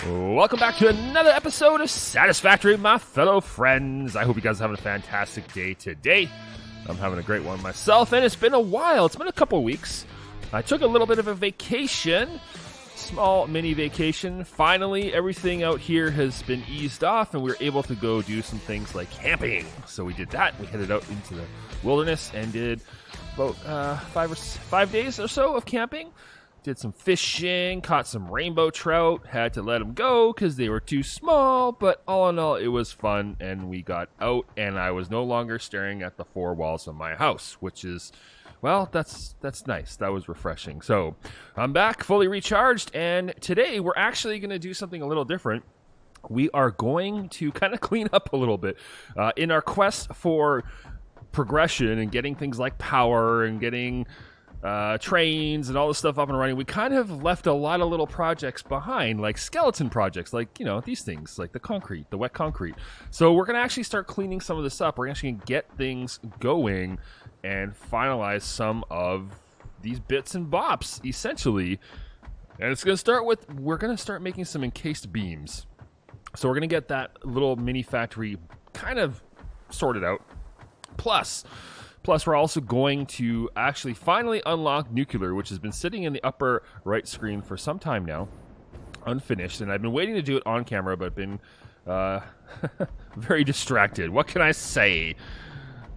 Welcome back to another episode of Satisfactory, my fellow friends. I hope you guys are having a fantastic day today. I'm having a great one myself, and it's been a while. It's been a couple weeks. I took a little bit of a vacation, small mini vacation. Finally, everything out here has been eased off, and we were able to go do some things like camping. So we did that. We headed out into the wilderness and did about 5 days or so of camping. Did some fishing, caught some rainbow trout, had to let them go because they were too small, but all in all, it was fun, and we got out, and I was no longer staring at the four walls of my house, which is, well, that's nice. That was refreshing. So I'm back, fully recharged, and today we're actually going to do something a little different. We are going to kind of clean up a little bit in our quest for progression and getting things like power and getting trains and all this stuff up and running. We kind of left a lot of little projects behind, like skeleton projects, like, you know, these things, like the wet concrete. So we're going to actually start cleaning some of this up. We're actually going to get things going and finalize some of these bits and bops, essentially. And it's going to start with, we're going to start making some encased beams. So we're going to get that little mini factory kind of sorted out. Plus, we're also going to actually finally unlock Nuclear, which has been sitting in the upper right screen for some time now, unfinished. And I've been waiting to do it on camera, but been very distracted. What can I say?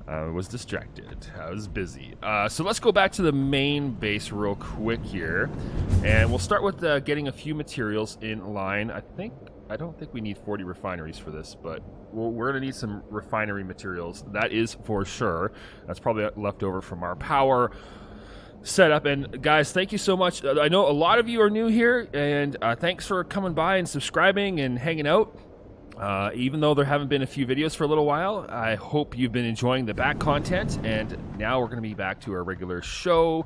I was distracted. I was busy. So let's go back to the main base real quick here. And we'll start with getting a few materials in line. I don't think we need 40 refineries for this, but we're going to need some refinery materials. That is for sure. That's probably left over from our power setup. And guys, thank you so much. I know a lot of you are new here, and thanks for coming by and subscribing and hanging out. Even though there haven't been a few videos for a little while, I hope you've been enjoying the back content. And now we're going to be back to our regular show,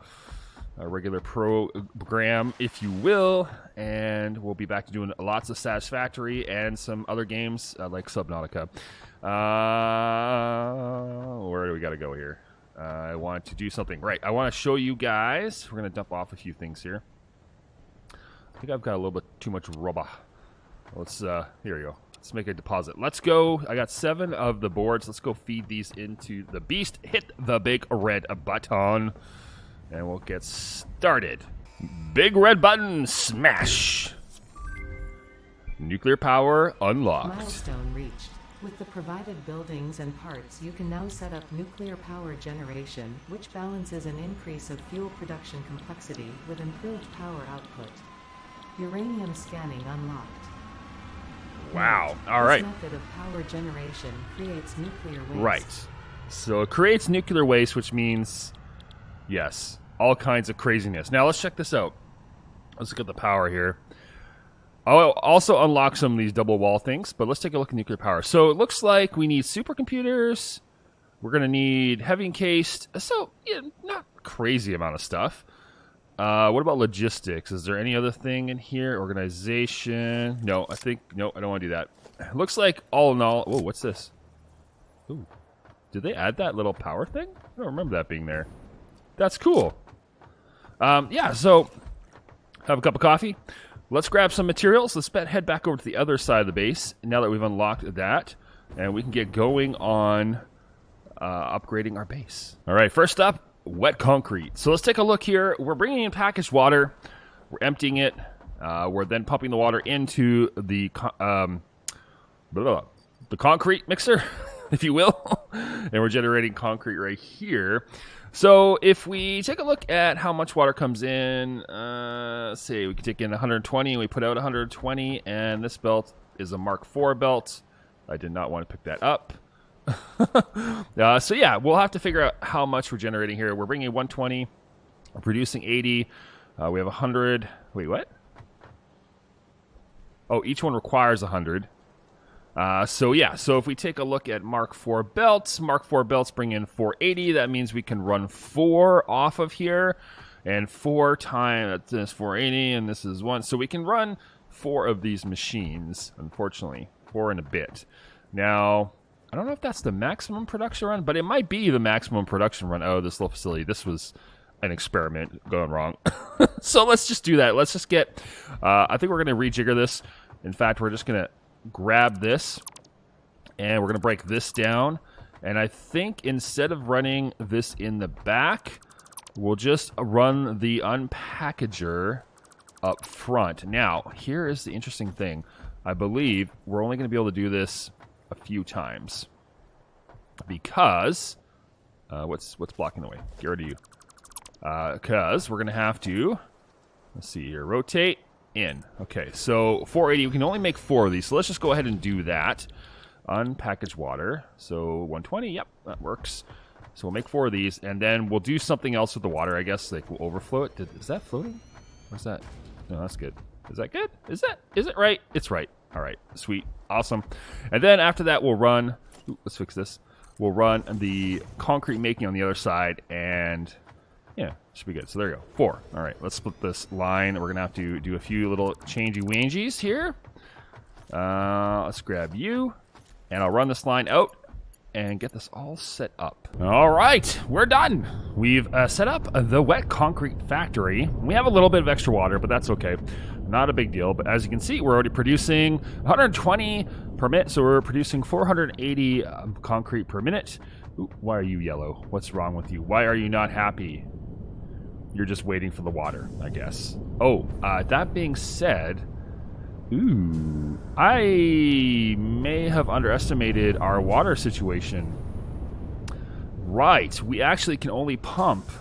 a regular program, if you will, and we'll be back to doing lots of Satisfactory and some other games like Subnautica. Where do we got to go here? I want to do something. Right, I want to show you guys. We're going to dump off a few things here. I think I've got a little bit too much rubber. Let's, here we go. Let's make a deposit. Let's go. I got 7 of the boards. Let's go feed these into the beast. Hit the big red button. And we'll get started. Big red button, smash! Nuclear power unlocked. Milestone reached. With the provided buildings and parts, you can now set up nuclear power generation, which balances an increase of fuel production complexity with improved power output. Uranium scanning unlocked. Wow. All right. This method of power generation creates nuclear waste. Right. So it creates nuclear waste, which means, yes, all kinds of craziness. Now let's check this out. Let's look at the power here. I'll also unlock some of these double wall things, but let's take a look at nuclear power. So it looks like we need supercomputers. We're going to need heavy encased. So, yeah, not crazy amount of stuff. What about logistics? Is there any other thing in here? Organization. No, I don't want to do that. It looks like all in all. Whoa, what's this? Ooh. Did they add that little power thing? I don't remember that being there. That's cool. Yeah, so have a cup of coffee. Let's grab some materials. Let's head back over to the other side of the base now that we've unlocked that, and we can get going on upgrading our base. All right, first up, wet concrete. So let's take a look here. We're bringing in packaged water. We're emptying it. We're then pumping the water into the concrete mixer, if you will, and we're generating concrete right here. So if we take a look at how much water comes in, let's see, we can take in 120 and we put out 120, and this belt is a Mark IV belt. I did not want to pick that up. So yeah, we'll have to figure out how much we're generating here. We're bringing in 120, we're producing 80, we have 100, wait, what? Oh, each one requires 100. So yeah, so if we take a look at Mark IV belts bring in 480. That means we can run 4 off of here, and 4 times this 480, and this is 1. So we can run 4 of these machines, unfortunately, 4 and a bit. Now, I don't know if that's the maximum production run, but it might be the maximum production run. Oh, this little facility. This was an experiment going wrong. So let's just do that. Let's just get, I think we're going to rejigger this. In fact, we're just going to grab this, and we're going to break this down. And I think instead of running this in the back, we'll just run the unpackager up front. Now, here is the interesting thing. I believe we're only going to be able to do this a few times. Because, what's blocking the way? Get rid of you. Because we're going to have to, let's see here, rotate in. Okay, so 480, we can only make 4 of these. So let's just go ahead and do that. Unpackaged water. So 120, yep, that works. So we'll make 4 of these, and then we'll do something else with the water, I guess. Like, we'll overflow it. Is that floating? What's that? No, that's good. Is that good? Is it right? It's right. All right, sweet, awesome. And then after that, we'll run, let's fix this. We'll run the concrete making on the other side, and yeah, should be good. So there you go, 4. All right, let's split this line. We're gonna have to do a few little changey-wangies here. Let's grab you, and I'll run this line out and get this all set up. All right, we're done. We've set up the wet concrete factory. We have a little bit of extra water, but that's okay. Not a big deal, but as you can see, we're already producing 120 per minute, so we're producing 480 concrete per minute. Ooh, why are you yellow? What's wrong with you? Why are you not happy? You're just waiting for the water, I guess. Oh, that being said, ooh, I may have underestimated our water situation. Right, we actually can only pump.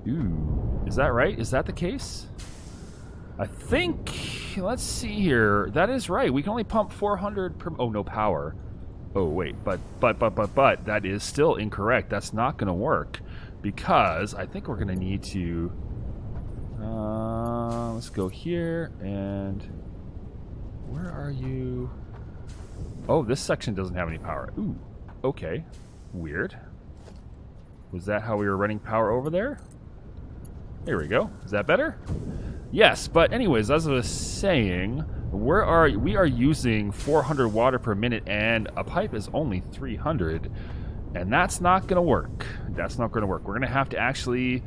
Ooh, is that right? Is that the case? I think, let's see here. That is right. We can only pump 400 per, oh, no power. Oh, wait, but that is still incorrect. That's not going to work because I think we're going to need to, let's go here and where are you? Oh, this section doesn't have any power. Ooh, okay. Weird. Was that how we were running power over there? Here we go. Is that better? Yes, but anyways, as I was saying, we are using 400 water per minute, and a pipe is only 300, and that's not going to work. That's not going to work. We're going to have to actually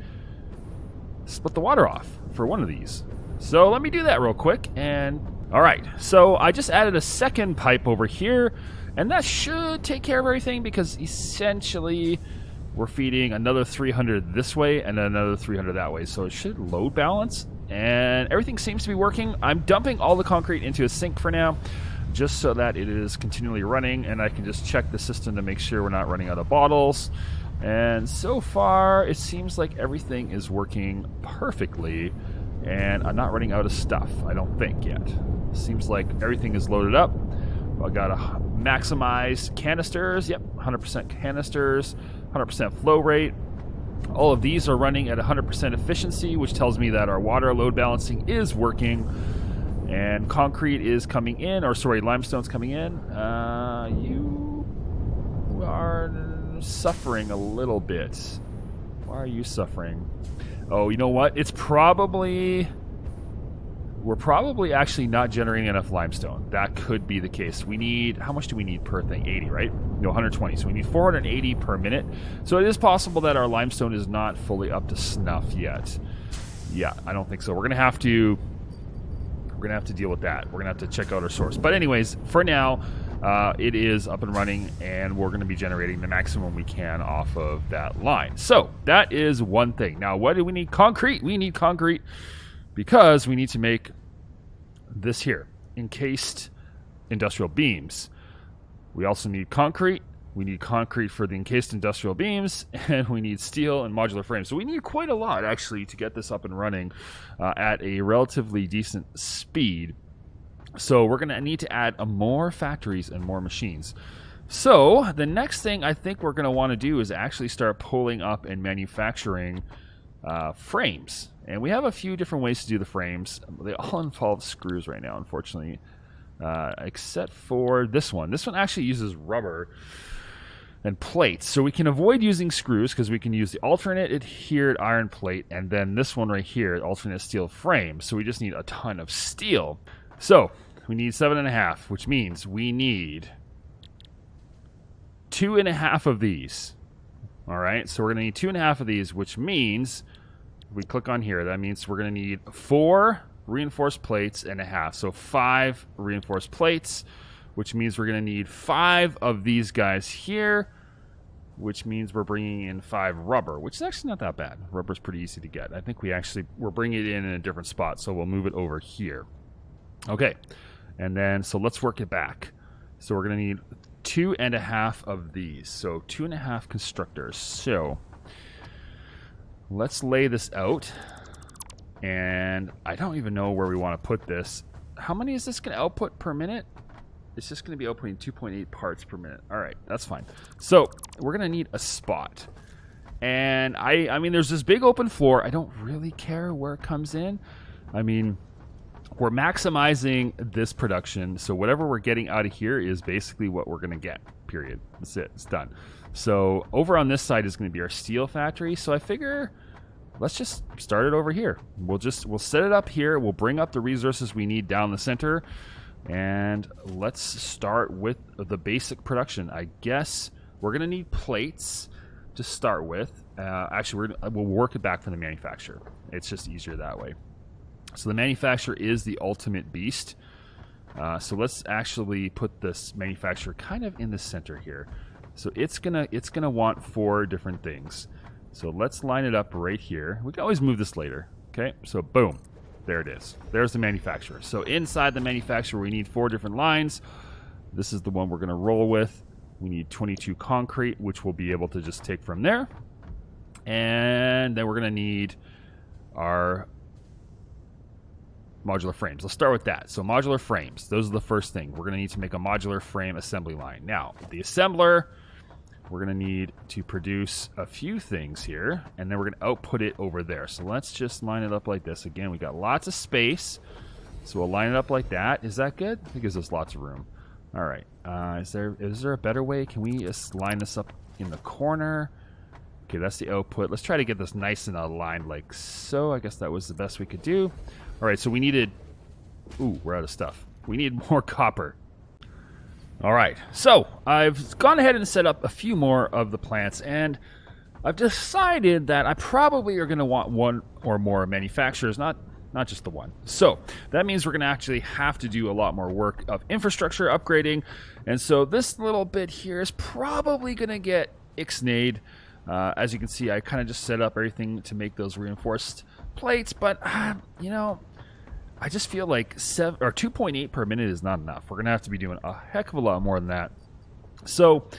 split the water off for one of these. So let me do that real quick, and all right. So I just added a second pipe over here, and that should take care of everything because essentially we're feeding another 300 this way and another 300 that way. So it should load balance. And everything seems to be working. I'm dumping all the concrete into a sink for now, just so that it is continually running, and I can just check the system to make sure we're not running out of bottles. And so far, it seems like everything is working perfectly, and I'm not running out of stuff, I don't think, yet. Seems like everything is loaded up. I got a maximized canisters, yep, 100% canisters, 100% flow rate. All of these are running at 100% efficiency, which tells me that our water load balancing is working. And concrete is coming in, or sorry, limestone's coming in. You are suffering a little bit. Why are you suffering? Oh, you know what? It's probably... We're probably actually not generating enough limestone. That could be the case. We need, how much do we need per thing? 80, right? No, 120. So we need 480 per minute. So it is possible that our limestone is not fully up to snuff yet. Yeah, I don't think so. We're gonna have to deal with that. We're gonna have to check out our source. But anyways, for now, it is up and running, and we're gonna be generating the maximum we can off of that line. So that is one thing. Now, what do we need? Concrete. We need concrete, because we need to make this here, encased industrial beams. We also need concrete. We need concrete for the encased industrial beams, and we need steel and modular frames. So we need quite a lot, actually, to get this up and running at a relatively decent speed. So we're going to need to add more factories and more machines. So the next thing I think we're going to want to do is actually start pulling up and manufacturing frames. And we have a few different ways to do the frames. They all involve screws right now, unfortunately, except for this one. This one actually uses rubber and plates. So we can avoid using screws because we can use the alternate adhered iron plate, and then this one right here, alternate steel frame. So we just need a ton of steel. So we need 7.5, which means we need 2.5 of these. All right, so we're going to need 2.5 of these, which means if we click on here, that means we're going to need 4 reinforced plates and a half. So 5 reinforced plates, which means we're going to need 5 of these guys here, which means we're bringing in 5 rubber, which is actually not that bad. Rubber's pretty easy to get. I think we're bringing it in a different spot, so we'll move it over here. Okay, and then so let's work it back. So we're going to need 2.5 of these, so 2.5 constructors. So let's lay this out, and I don't even know where we want to put this. How many is this going to output per minute? It's just going to be outputting 2.8 parts per minute. All right, that's fine. So we're going to need a spot. And I mean, there's this big open floor. I don't really care where it comes in. I mean, we're maximizing this production. So whatever we're getting out of here is basically what we're going to get, period. That's it. It's done. So over on this side is going to be our steel factory. So I figure let's just start it over here. We'll set it up here. We'll bring up the resources we need down the center. And let's start with the basic production. I guess we're going to need plates to start with. Actually, we'll work it back from the manufacturer. It's just easier that way. So the manufacturer is the ultimate beast. So let's actually put this manufacturer kind of in the center here. So it's gonna want 4 different things. So let's line it up right here. We can always move this later. Okay, so boom. There it is. There's the manufacturer. So inside the manufacturer, we need 4 different lines. This is the one we're going to roll with. We need 22 concrete, which we'll be able to just take from there. And then we're going to need our modular frames. Let's start with that. So modular frames, those are the first thing. We're going to need to make a modular frame assembly line. Now, the assembler, we're going to need to produce a few things here, and then we're going to output it over there. So let's just line it up like this. Again, we got lots of space, so we'll line it up like that. Is that good? It gives us lots of room. All right. Is there a better way? Can we just line this up in the corner? Okay, that's the output. Let's try to get this nice and aligned like so. I guess that was the best we could do. All right, so we needed... Ooh, we're out of stuff. We need more copper. All right, so I've gone ahead and set up a few more of the plants, and I've decided that I probably are going to want 1 or more manufacturers, not just the one. So that means we're going to actually have to do a lot more work of infrastructure upgrading, and so this little bit here is probably going to get ixnayed. As you can see, I kind of just set up everything to make those reinforced plates, but you know, I just feel like 2.8 per minute is not enough. We're going to have to be doing a heck of a lot more than that. So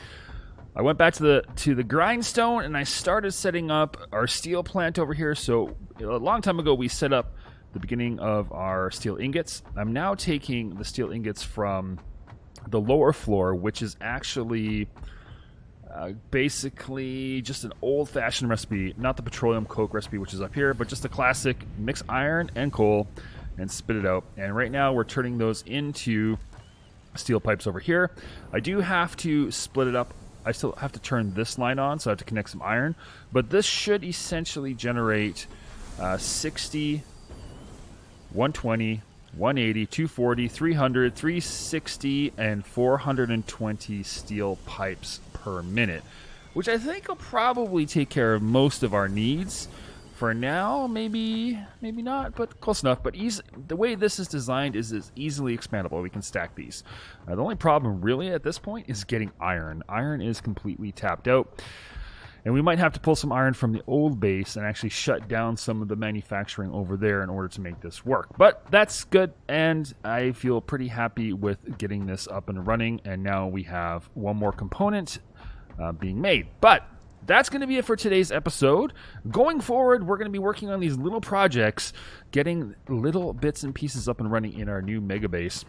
I went back to the grindstone, and I started setting up our steel plant over here. So a long time ago, we set up the beginning of our steel ingots. I'm now taking the steel ingots from the lower floor, which is actually basically just an old-fashioned recipe, not the petroleum coke recipe, which is up here, but just a classic mix iron and coal and spit it out. And right now we're turning those into steel pipes over here. I do have to split it up. I still have to turn this line on, so I have to connect some iron, but this should essentially generate 60, 120, 180, 240, 300, 360, and 420 steel pipes per minute, which I think will probably take care of most of our needs. For now, maybe not, but close enough. But the way this is designed is easily expandable. We can stack these. The only problem really at this point is getting iron. Iron is completely tapped out. And we might have to pull some iron from the old base and actually shut down some of the manufacturing over there in order to make this work. But that's good, and I feel pretty happy with getting this up and running. And now we have 1 more component being made. But that's going to be it for today's episode. Going forward, we're going to be working on these little projects, getting little bits and pieces up and running in our new mega base,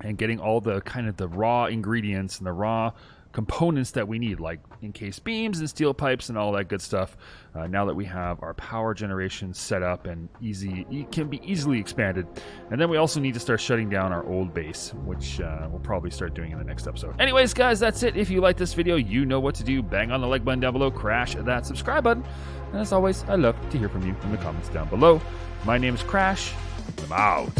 and getting all the kind of the raw ingredients and the raw components that we need, like encased beams and steel pipes and all that good stuff. Now that we have our power generation set up and it can be easily expanded. And then we also need to start shutting down our old base, which we'll probably start doing in the next episode. Anyways, guys, that's it. If you like this video, you know what to do. Bang on the like button down below, crash that subscribe button. And as always, I love to hear from you in the comments down below. My name is Crash. I'm out.